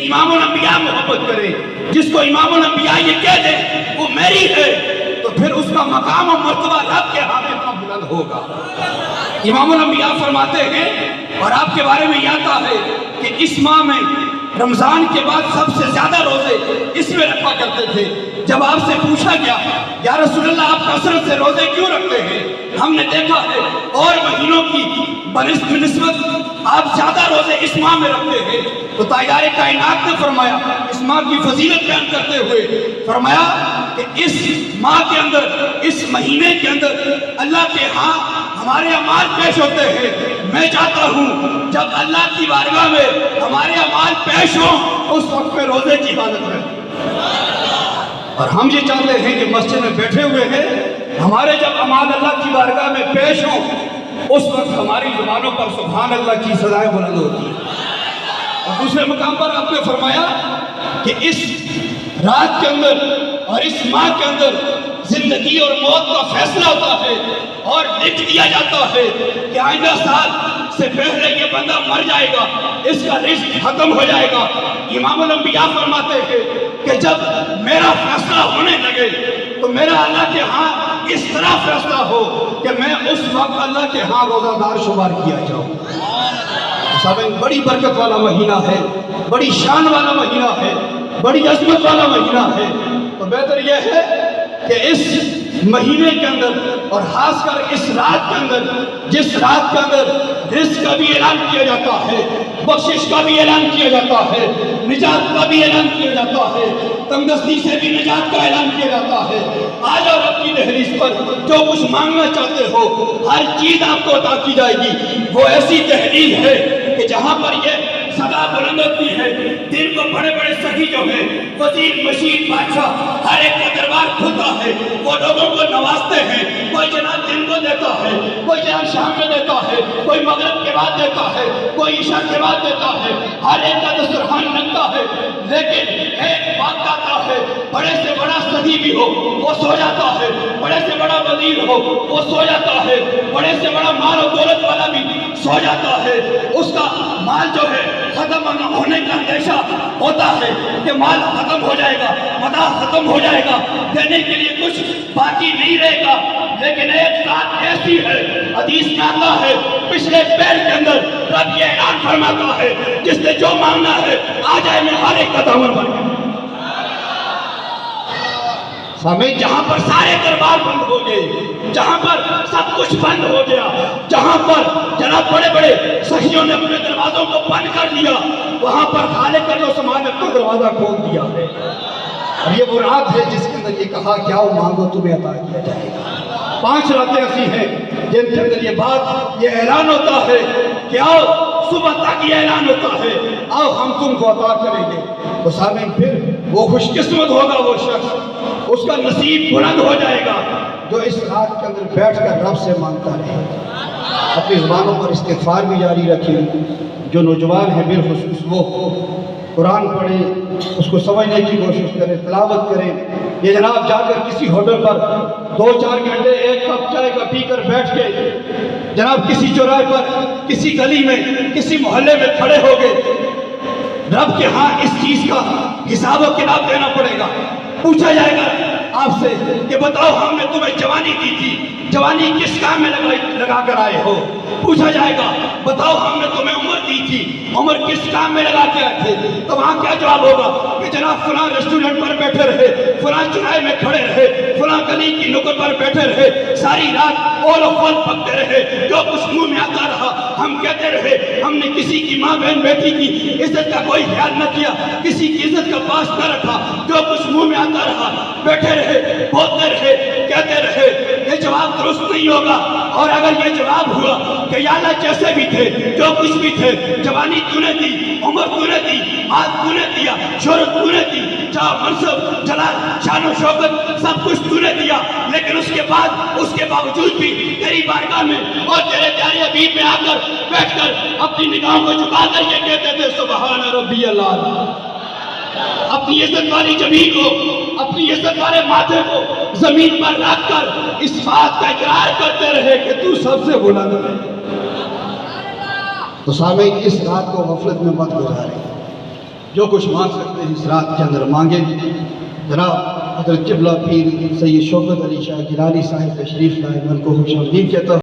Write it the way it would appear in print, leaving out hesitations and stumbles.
امام الانبیاء محبت کرے، جس کو امام الانبیاء یہ کہہ دے وہ میری ہے، تو پھر اس کا مقام و مرتبہ رب کے ہاں اتنا بلند ہوگا۔ امام الانبیاء فرماتے ہیں، اور آپ کے بارے میں یہ آتا ہے کہ اس ماہ میں رمضان کے بعد سب سے زیادہ روزے اس میں رکھا کرتے تھے۔ جب آپ سے پوچھا گیا یا رسول اللہ آپ کثرت سے روزے کیوں رکھتے ہیں؟ ہم نے دیکھا ہے اور مہینوں کی بنسبت آپ زیادہ روزے اس ماہ میں رکھتے ہیں، تو تاجدار کائنات نے فرمایا اس ماہ کی فضیلت بیان کرتے ہوئے فرمایا کہ اس ماہ کے اندر، اس مہینے کے اندر اللہ کے ہاں ہمارے اعمال پیش ہوتے ہیں۔ میں چاہتا ہوں جب اللہ کی بارگاہ میں ہمارے اعمال پیش ہوں اس وقت میں روزے کی حالت میں، اور ہم یہ چاہتے ہیں کہ مسجد میں بیٹھے ہوئے ہیں، ہمارے جب اعمال اللہ کی بارگاہ میں پیش ہوں اس وقت ہماری زبانوں پر سبحان اللہ کی صدائیں بلند ہوتی ہیں۔ اور دوسرے مقام پر آپ نے فرمایا کہ اس رات کے اندر اور اس ماہ کے اندر زندگی اور موت کا فیصلہ ہوتا ہے، اور لکھ دیا جاتا ہے کہ آئندہ سال سے پہلے یہ بندہ مر جائے گا، اس کا رزق ختم ہو جائے گا۔ امام الانبیاء فرماتے ہیں کہ جب میرا فیصلہ ہونے لگے تو میرا اللہ کے ہاں اس طرح فیصلہ ہو کہ میں اس وقت اللہ کے ہاں روزہ دار شمار کیا جاؤں۔ سامعین، بڑی برکت والا مہینہ ہے، بڑی شان والا مہینہ ہے، بڑی عظمت والا مہینہ ہے۔ تو بہتر یہ ہے کہ اس مہینے کے اندر اور خاص کر اس رات کے اندر، جس رات کے اندر رزق کا بھی اعلان کیا جاتا ہے، بخشش کا بھی اعلان کیا جاتا ہے، نجات کا بھی اعلان کیا جاتا ہے، تنگدستی سے بھی نجات کا اعلان کیا جاتا ہے، آ جاؤ رب کی دہلیز پر، جو کچھ مانگنا چاہتے ہو ہر چیز آپ کو عطا کی جائے گی۔ وہ ایسی دہلیز ہے کہ جہاں پر یہ صدا بلند ہوتی ہے، دن کو بڑے بڑے سخی جو ہیں، وزیر مشیر بادشاہ، ہر ایک کا دربار کھلتا ہے، وہ لوگوں کو نوازتے ہیں، کوئی جناب دن کو دیتا ہے، کوئی جناب شام میں دیتا ہے، کوئی مغرب کے بعد دیتا ہے، کوئی عشاء کے بعد دیتا ہے، ہر ایک کا دسترخوان لگتا ہے، لیکن ایک وقت آتا ہے بڑے سے بڑا سخی بھی ہو وہ سو جاتا ہے، بڑے سے بڑا وزیر ہو وہ سو جاتا ہے، بڑے سے بڑا مال و دولت والا بھی سو جاتا ہے، اس کا مال جو ہے ختم ہونے کا اندیشہ ہوتا ہے کہ مال ختم ہو جائے گا، متاع ختم ہو جائے گا، دینے کے لیے کچھ باقی نہیں رہے گا۔ لیکن ایک ذات ایسی ہے، حدیث میں آتا ہے پچھلے پیر کے اندر رب یہ اعلان فرماتا ہے جس نے جو مانگنا ہے آ جائے، میں ہر ایک کا دامن بن گیا۔ سامعین، جہاں پر سارے دربار بند ہو گئے، جہاں پر سب کچھ بند ہو گیا، جہاں پر جناب بڑے بڑے سخیوں نے اپنے دروازوں کو بند کر دیا، وہاں پر خالق کا جو سامان ہے اپنا دروازہ کھول دیا ہے۔ اور یہ وہ رات ہے جس کے اندر یہ کہا کہ آؤ مانگو تمہیں عطا کیا جائے گا۔ 5 راتیں ایسی ہیں جن کے اندر یہ بات، یہ اعلان ہوتا ہے کہ آؤ، صبح تک یہ اعلان ہوتا ہے آؤ ہم تم کو عطا کریں گے۔ تو سامعین، پھر وہ خوش قسمت ہوگا وہ شخص، اس کا نصیب بلند ہو جائے گا جو اس رات کے اندر بیٹھ کر رب سے مانگتا رہے۔ اپنی زبانوں پر استغفار بھی جاری رکھیں۔ جو نوجوان ہیں بالخصوص وہ قرآن پڑھیں، اس کو سمجھنے کی کوشش کریں، تلاوت کریں۔ یہ جناب جا کر کسی ہوٹل پر 2-4 گھنٹے 1 کپ چائے کا پی کر بیٹھ کے جناب کسی چوراہے پر، کسی گلی میں، کسی محلے میں کھڑے ہو گئے، رب کے ہاں اس چیز کا حساب و کتاب دینا پڑے گا۔ پوچھا جائے گا آپ سے کہ بتاؤ ہم نے تمہیں جوانی دی تھی، جوانی کس کام میں لگا کر آئے ہو؟ پوچھا جائے گا بتاؤ ہم نے تمہیں عمر دی تھی، عمر کس کام میں لگا کے آئے تھے؟ تو وہاں کیا جواب ہوگا کہ جناب فلاں ریسٹورنٹ پر بیٹھے رہے، فلاں چوراہے میں کھڑے رہے، فلاں گلی کی نکڑ پر بیٹھے رہے، ساری رات اول و فول پکتے رہے، جو کچھ منہ میں آتا رہا ہم کہتے رہے، ہم نے کسی کی ماں بہن بیٹی کی عزت کا کوئی خیال نہ کیا، کسی کی عزت کا پاس نہ رکھا، جو کچھ منہ میں آتا رہا بیٹھے رہے، بولتے رہے، کہتے رہے۔ یہ جواب درست نہیں ہوگا۔ اور اگر یہ جواب ہوا کہ یا اللہ جیسے بھی تھے، جو کچھ بھی تھے، جوانی تو نے دی، عمر تو نے دی، مال تو نے دیا، شہرت تو نے دی، جاہ منصب جلال شان و شوکت سب کچھ تو نے دیا، لیکن اس کے باوجود بھی تیری بارگاہ میں اور تیرے پیارے حبیب میں آ کر بیٹھ کر اپنی نگاہوں کو جھکا کر یہ کہتے تھے سبحان ربی اللہ۔ اپنی عزت والی جبین کو، اپنی عزت والے ماتھے کو زمین پر رکھ کر اس بات کا اقرار کرتے رہے کہ تو سب سے بلند ہے۔ تو سامعین، اس رات کو غفلت میں مت گزاریں۔ جو کچھ مانگ سکتے ہیں اس رات کے اندر مانگیں۔ جناب حضرت قبلہ پیر سید شوکت علی شاہ گیلانی صاحب تشریف لائے، میں ان کو خوش آمدید کہتا ہوں۔